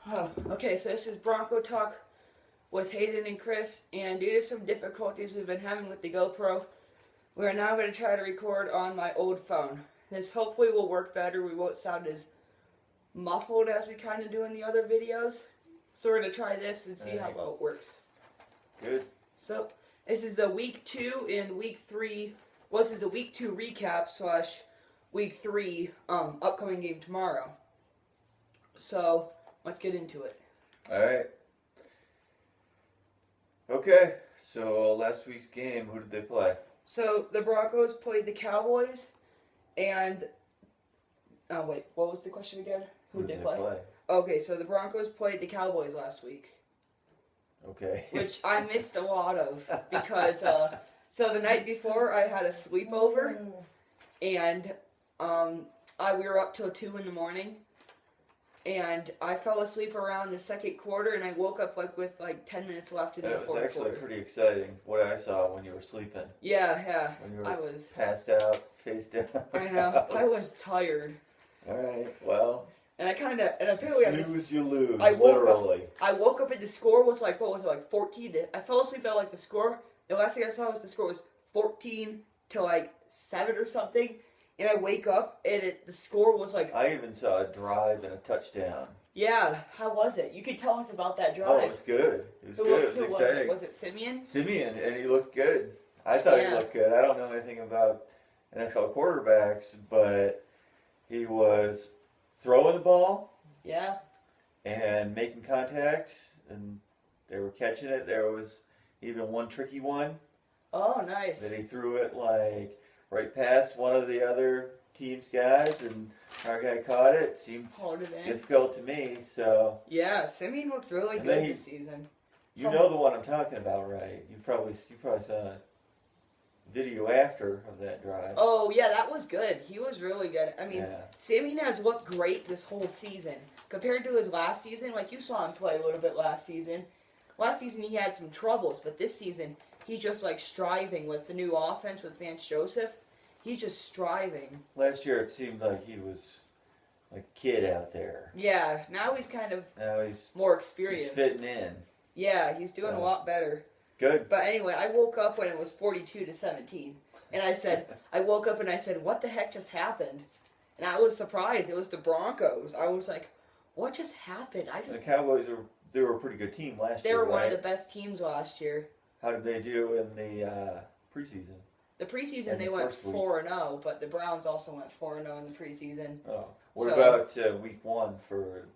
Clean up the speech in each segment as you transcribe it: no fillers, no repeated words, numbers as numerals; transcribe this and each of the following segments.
Oh, okay, so this is Bronco Talk with Hayden and Chris, and due to some difficulties we've been having with the GoPro, we're now going to try to record on my old phone. This hopefully will work better. We won't sound as muffled as we kind of do in the other videos. So we're going to try this and see how well it works. Good. So, this is the week 2 and week 3. Well, this is the week 2 recap / week 3 upcoming game tomorrow. So, let's get into it. All right. Okay, so last week's game, who did they play? So, the Broncos played the Cowboys, and... Oh, wait, what was the question again? Who did they play? Okay, so the Broncos played the Cowboys last week. Okay. Which I missed a lot of, because, so the night before I had a sleepover, and we were up till 2 in the morning, and I fell asleep around the second quarter, and I woke up with 10 minutes left in the fourth quarter. It was actually pretty exciting, what I saw when you were sleeping. Yeah. When you were I was passed out, face down. I know. I was tired. All right, well. And apparently snooze, you lose, I literally. I woke up and the score was 14 I fell asleep at the score. The last thing I saw was the score was 14 to 7 or something. And I wake up and the score was I even saw a drive and a touchdown. Yeah, how was it? You could tell us about that drive. Oh, it was good. It was good. It was exciting. Was it Simeon? Simeon, and he looked good. I thought he looked good. I don't know anything about NFL quarterbacks, but he was throwing the ball. Yeah. And making contact, and they were catching it. There was even one tricky one. Oh, nice. That he threw it right past one of the other team's guys, and our guy caught it. It seemed difficult to me, so... Yeah, Simeon looked really good this season. You know the one I'm talking about, right? You probably saw a video after of that drive. Oh, yeah, that was good. He was really good. I mean, Simeon has looked great this whole season. Compared to his last season, you saw him play a little bit last season. Last season he had some troubles, but this season he's just striving with the new offense with Vance Joseph. He's just striving. Last year it seemed like he was like a kid out there. Yeah, now he's he's more experienced. He's fitting in. Yeah, he's doing a lot better. Good. But anyway, I woke up when it was 42-17. And I woke up and I said, what the heck just happened? And I was surprised. It was the Broncos. I was like, what just happened? The Cowboys they were a pretty good team last year, They were one of the best teams last year. How did they do in the preseason? The preseason they went 4-0, but the Browns also went 4-0 in the preseason. Oh. What about week 1 for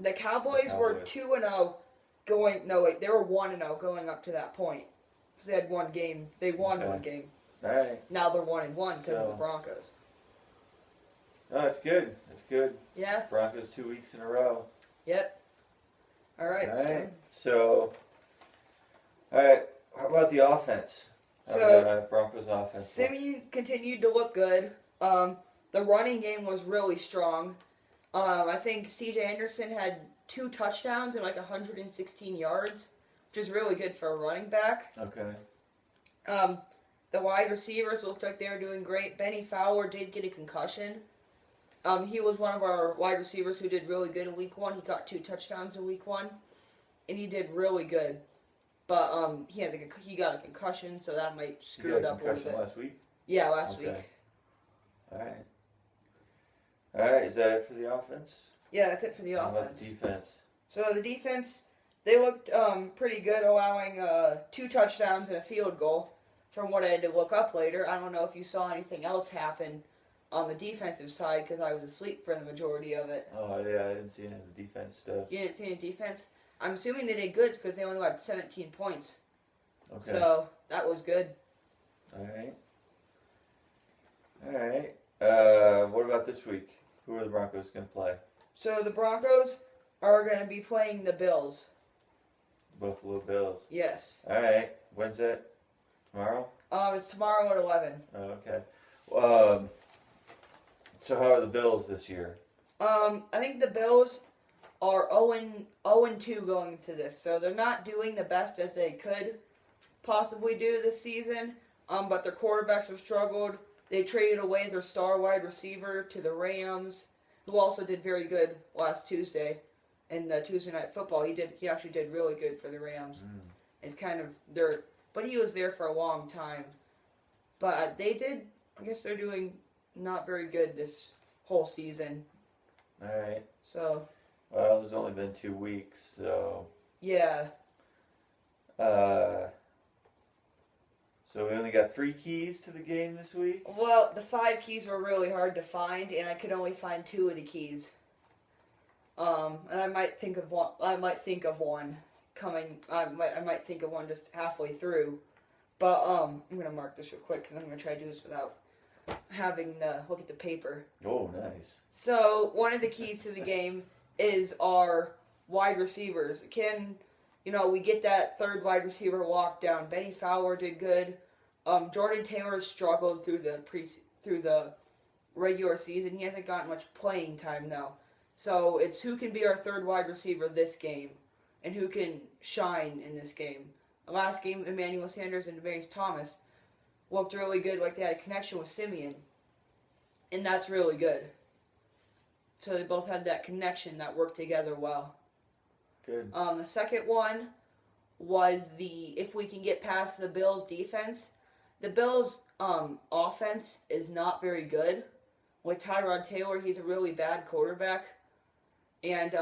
the Cowboys? Were 2-0 going... No, wait, they were 1-0 going up to that point. Because they had one game. They won one game. All right. Now they're 1-1 because of the Broncos. Oh, that's good. That's good. Yeah. Broncos 2 weeks in a row. Yep. All right. So, all right. How about the offense? The Broncos offense. Simeon continued to look good. The running game was really strong. I think C.J. Anderson had 2 touchdowns and 116 yards, which is really good for a running back. Okay. The wide receivers looked like they were doing great. Benny Fowler did get a concussion. He was one of our wide receivers who did really good in week 1. He got 2 touchdowns in week 1, and he did really good. But he got a concussion, so that might screw it up a little bit. Concussion last week? Yeah, last week. All right. Is that it for the offense? Yeah, that's it for the offense. How about the defense? So the defense, they looked pretty good, allowing 2 touchdowns and a field goal. From what I had to look up later, I don't know if you saw anything else happen on the defensive side because I was asleep for the majority of it. Oh yeah, I didn't see any of the defense stuff. You didn't see any defense? I'm assuming they did good because they only got 17 points. Okay. So that was good. All right. What about this week? Who are the Broncos going to play? So the Broncos are going to be playing the Bills. Buffalo Bills. Yes. All right. When's that? Tomorrow? It's tomorrow at 11. Oh, okay. So how are the Bills this year? I think the Bills are 0-2 going into this, so they're not doing the best as they could possibly do this season. But their quarterbacks have struggled. They traded away their star wide receiver to the Rams, who also did very good last Tuesday. in the Tuesday Night Football. He actually did really good for the Rams. It's kind of but he was there for a long time. But I guess they're doing not very good this whole season. All right. So. Well, there's only been 2 weeks, so. Yeah. So we only got 3 keys to the game this week? Well, the 5 keys were really hard to find, and I could only find 2 of the keys. And I might think of one. I might think of one just halfway through. But I'm gonna mark this real quick because I'm gonna try to do this without having to look at the paper. Oh, nice. So one of the keys to the game is our wide receivers. We get that third wide receiver walk down. Benny Fowler did good. Jordan Taylor struggled through the regular season. He hasn't gotten much playing time though. So it's who can be our third wide receiver this game, and who can shine in this game. The last game, Emmanuel Sanders and Demarius Thomas looked really good, like they had a connection with Simeon, and that's really good. So they both had that connection that worked together well. Good. The second one was if we can get past the Bills' defense. The Bills' offense is not very good. With Tyrod Taylor, he's a really bad quarterback. And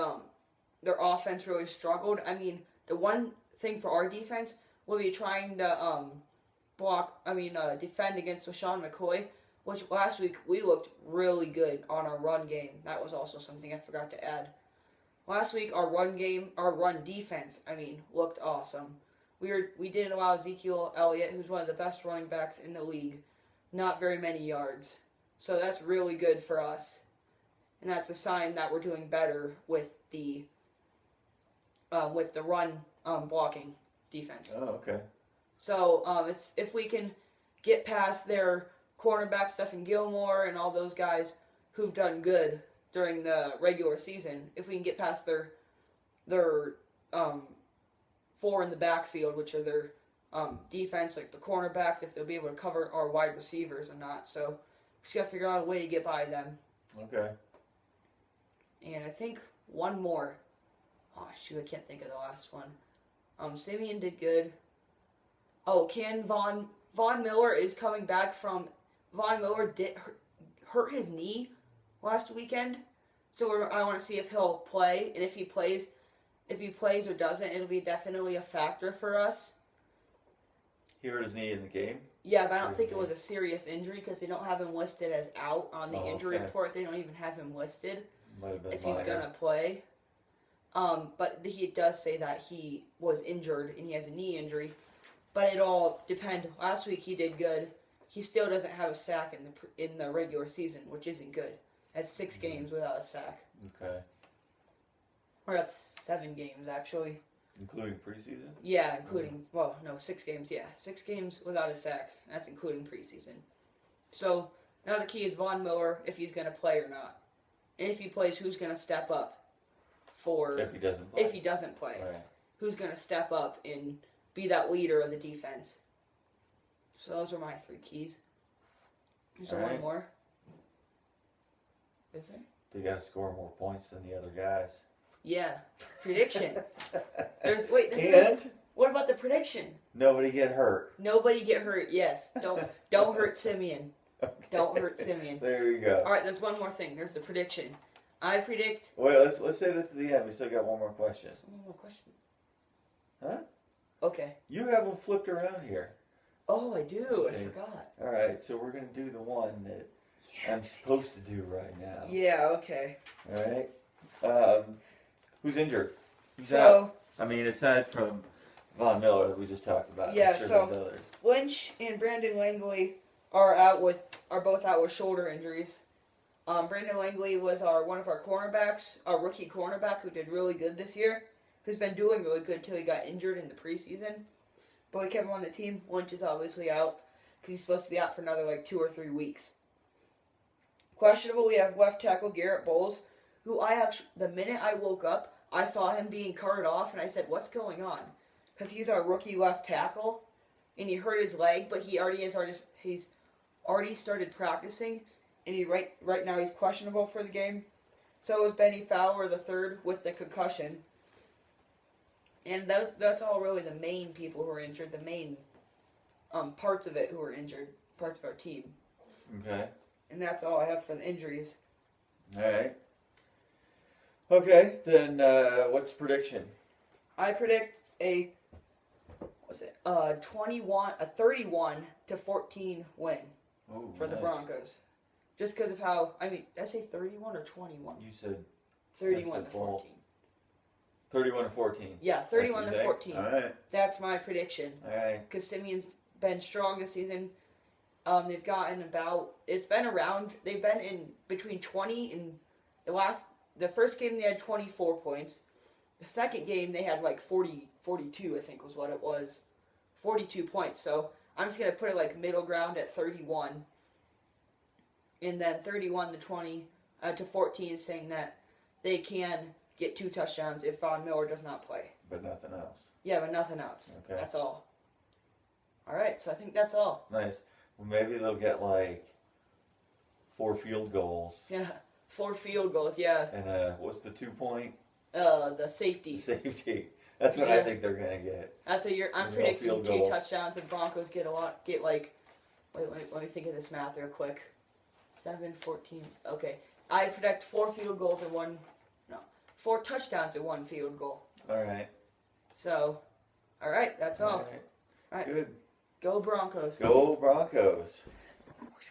their offense really struggled. I mean, the one thing for our defense will be trying to defend against LaShawn McCoy, which last week we looked really good on our run game. That was also something I forgot to add. Last week, our run defense, looked awesome. We didn't allow Ezekiel Elliott, who's one of the best running backs in the league, not very many yards. So that's really good for us. And that's a sign that we're doing better with the run blocking defense. Oh, okay. So it's if we can get past their cornerback Stephen Gilmore and all those guys who've done good during the regular season, if we can get past their 4 in the backfield, which are their defense, like the cornerbacks, if they'll be able to cover our wide receivers or not. So we just got to figure out a way to get by them. Okay. And I think one more. Oh, shoot, I can't think of the last one. Simeon did good. Oh, Von Miller is coming back from... Von Miller did hurt his knee last weekend. So I want to see if he'll play. And if he plays or doesn't, it'll be definitely a factor for us. He hurt his knee in the game? Yeah, but I don't think it was a serious injury because they don't have him listed as out on the injury report. They don't even have him listed if he's going to play. But he does say that he was injured and he has a knee injury. But it all depends. Last week he did good. He still doesn't have a sack in the regular season, which isn't good. That's 6 games without a sack. Okay. Or that's 7 games, actually. Including preseason? Yeah, including... Well, no, 6 games, yeah. 6 games without a sack. That's including preseason. So, now the key is Von Miller, if he's going to play or not. And if he plays, who's going to step up for... If he doesn't play. If he doesn't play. Right. Who's going to step up and be that leader of the defense. So those are my 3 keys. Is there one more? Is there? They got to score more points than the other guys. Yeah. Prediction. What about the prediction? Nobody get hurt. Nobody get hurt, yes. Don't hurt Simeon. Okay. Don't hurt Simeon. There you go. Alright, there's one more thing. There's the prediction. I predict... Wait, let's say that to the end. We still got one more question. One more question. Huh? Okay. You have them flipped around here. Oh, I do. Okay. I forgot. Alright, so we're going to do the one that I'm supposed to do right now. Yeah, okay. Alright. Who's injured? Who's So... out? Aside from Von Miller that we just talked about. Yeah, I'm sure so there's others. Lynch and Brandon Langley are both out with shoulder injuries. Brandon Langley was one of our cornerbacks, our rookie cornerback who did really good this year, who's been doing really good till he got injured in the preseason. But we kept him on the team. Lynch is obviously out because he's supposed to be out for another 2 or 3 weeks. Questionable, we have left tackle Garrett Bowles, who the minute I woke up, I saw him being carted off, and I said, what's going on? Because he's our rookie left tackle, and he hurt his leg, but he's already started practicing, and right now he's questionable for the game. So was Benny Fowler the third with the concussion. And that's all really the main people who are injured, the main parts of it who are injured, parts of our team. Okay. And that's all I have for the injuries. All right. Okay, then what's the prediction? I predict a 31-14 win for the Broncos. Just because of how, did I say 31 or 21? You said 31-14. 31-14. Yeah, 31-14. All right. That's my prediction. All right. Because Simeon's been strong this season. They've gotten they've been in between 20 and the first game they had 24 points. The second game they had like 42, I think was what it was. 42 points. So I'm just going to put it like middle ground at 31. And then 31-20 to 14, saying that they can get 2 touchdowns if Von Miller does not play. But nothing else. Yeah, but nothing else. Okay. That's all. All right, so I think that's all. Nice. Well, maybe they'll get like 4 field goals. Yeah, 4 field goals, yeah. And what's the 2-point? The safety. Safety. That's what I think they're going to get. That's I'm predicting 2 touchdowns and Broncos get like, wait, let me think of this math real quick. 7, 14, okay. I predict 4 field goals and 4 touchdowns and 1 field goal. All right. So, all right, that's all. All right. Good. Go Broncos. Go Broncos.